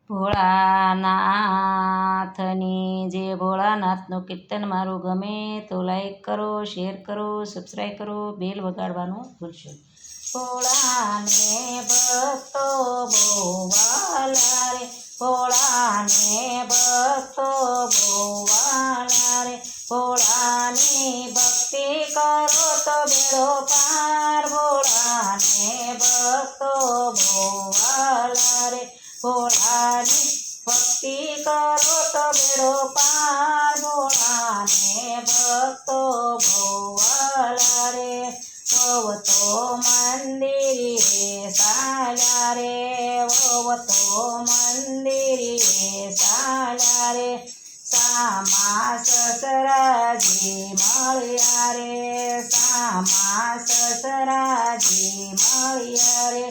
ભોળાનાથની જે ભોળાનાથનું કીર્તન મારું ગમે તો લાઈક કરો, શેર કરો, સબસ્ક્રાઈબ કરો, બેલ વગાડવાનું ભૂલશો. ભોળાને ભક્તો બહુ વાલા રે, ભોળાને ભક્તો બહુ વાલા રે, ભોળાની ભક્તિ કરો તો બેડો પાર, ભોળાને ભક્તો બહુ વાલા રે, ભોળાની ભક્તિ કરો તો બેડો પાર, ભોળાને ભક્તો બહુ વાલા રે. વહુ તો મંદિરે ચાલ્યા રે, વહુ તો મંદિરે ચાલ્યા રે, સામા સસરાજી મળ્યા રે, સામા સસરાજી મળ્યા રે.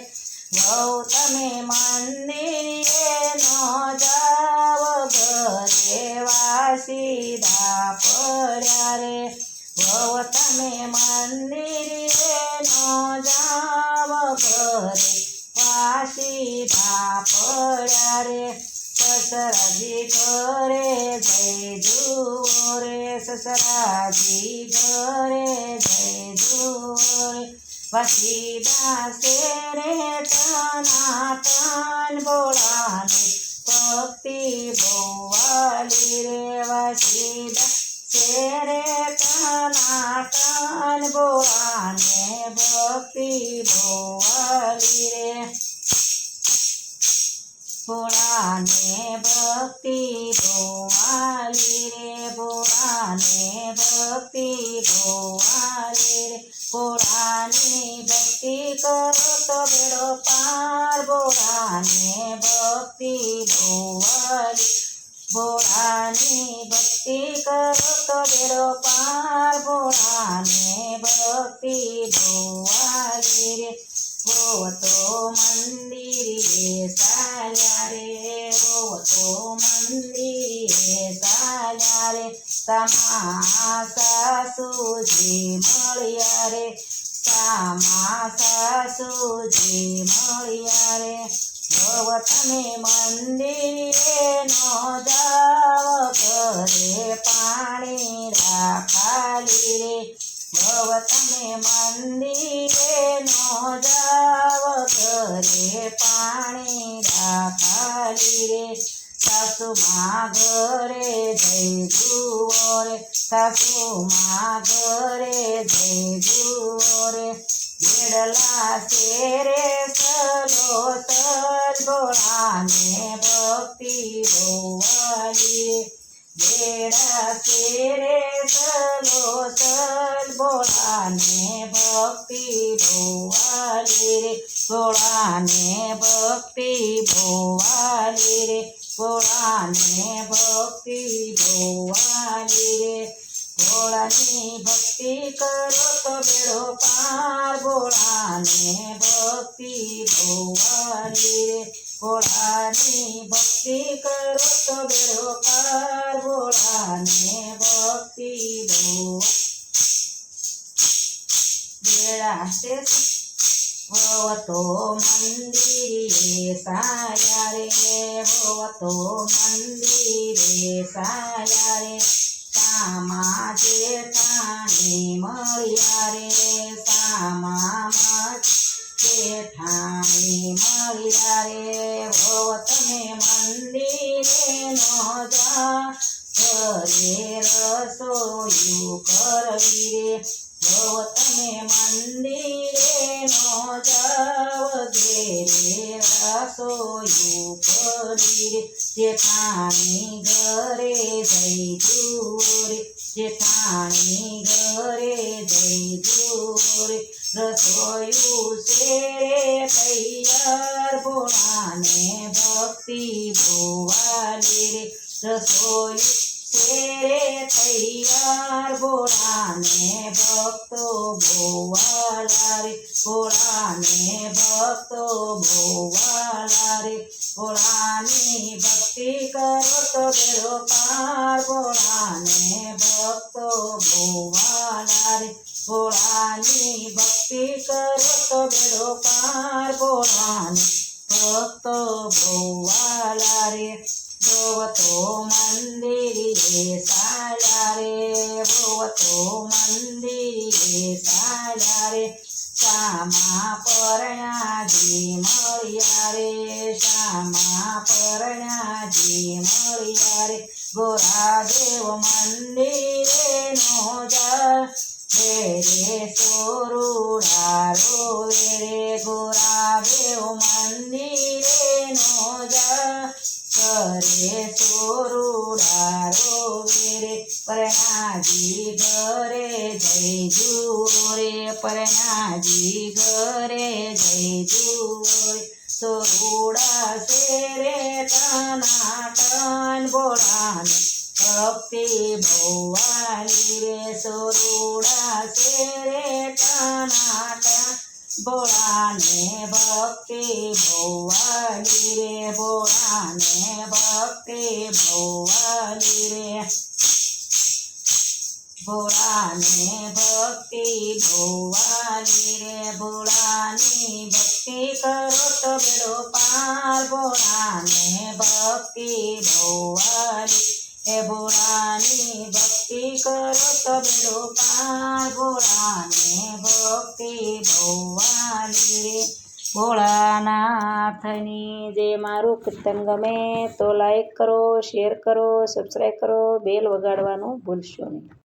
વહુ તમે મંદિરે ન જાવ, ઘરે વાસીદા પડ્યા રે, વહુ તમે મંદિરે ન જાવ, ઘરે વાસીદા પડ્યા રે. સસરાજી ઘરે જઈ જુઓ રે, સસરાજી ઘરે જઈ જુઓ રે, વાસીદા શેરે ટનાટન, ભોળાની ભક્તિ બહુ વાલી રે, વાસીદા શેરે ટનાટન, ભોળાને ભક્તિ બહુ વાલી રે. ભોળાને ભક્તિ બહુ વાલી રે, ભોળાને ભક્તિ બહુ વાલી રે, ભોળાની ભક્તિ કરો તો બેડો પાર, ભોળાને ભક્તિ બહુ વાલી, ભોળાની ભક્તિ કરો તો બેડો પાર, ભોળાને ભક્તિ બહુ વાલી રે. વહુ તો મંદિરે ચાલ્યા રે, વહુ તો મંદિરે ચાલ્યા રે, સામા સાસુજી મળ્યા રે, સામા સાસુજી મળ્યા રે. વહુ તમે મંદિરે ન જાવ, ઘરે પાણી ખાલી રે, વહુ તમે મંદિરે ન જાવ, ઘરે પાણી ખાલી રે. સાસુમાં ઘરે જઈ જુઓ રે, સાસુમાં ઘરે જઈ જુઓ રે, બેડલા શેરે સલો સજ, ભોળાને ભક્તિ બહુ વાલી, બેડા શેરે સલો સજ, ભોળાને ભક્તિ બહુ વાલી રે, ભોળાને ભક્તિ બહુ વાલી રે, ભોળાને ભક્તિ બહુ વાલી રે. ભોળાની ભક્તિ કરો તો બેડો પાર, ભોળાને ભક્તિ બહુ વાલી રે, ભોળાની ભક્તિ કરો તો બેડો પાર, ભોળાને ભક્તિ બહુ. બેડા છે વહુ તો મંદિરે ચાલ્યા રે, વહુ તો મંદિરે ચાલ્યા રે, સામા જેઠાણી મળ્યા રે, સામા જેઠાણી મળ્યા રે. વહુ તમે મંદિરે ન જા, ઘરે રસોયું કરવી રે, વહુ તમે મંદિરે ન જાવ, ઘેરે રસોયું કરી રે. જેઠાણી ઘરે જઈ જુઓ રે, જેઠાણી ઘરે જઈ જુઓ રે, રસોયું શેરે તૈયાર, ભોળાને ભક્તિ બહુ વાલી રે, રસોયું શેરે તૈયાર, ભોળાને ભક્તો બહુ વાલા રે, ભોળાને ભક્તો બહુ વાલા રે. ભોળાની ભક્તિ કરો તો બેડો પાર, ભોળાને ભક્તો બહુ વાલા રે, ભોળાની ભક્તિ કરો તો બેડો પાર, ભોળાને ભક્તો બહુ વાલા રે ભોવતો મંદિરે સાયા રે ભોવતો મંદિરે સાયા રે શ્યામા પરણાજી મળ્યા રે શ્યામા પરણાજી મળ્યા રે ગોરાદેવ મંદિરે નો જા રે સોરુડા રોવે રે ગોરાદેવ મંદિરે નો જા કરે સોરુડા રોવે રે પરણાજી ઘરે જઈજુ રે પરણાજી ઘરે જઈજુ રે સોરુડા શેરે ટનાટન બોલાને ભક્તિ ભવાલી રે સોરુડા શેરે ટનાટન બોલાને ભક્તિ ભવાલી રે બોલાને ભક્તિ ભવાલી રે ભોળાને ભક્તિ ભોવાલી રે ભોળાની ભક્તિ કરો તો બેડો પાર ભોળાને ભક્તિ ભોવાલી હે ભોળાની ભક્તિ કરો તો બેડો પાર ભોળાને ભક્તિ ભોવાલી રે ભોળાનાથની જે મારું કીર્તન ગમે તો લાઈક કરો, શેર કરો, સબસ્ક્રાઈબ કરો, બેલ વગાડવાનું ભૂલશો નહીં.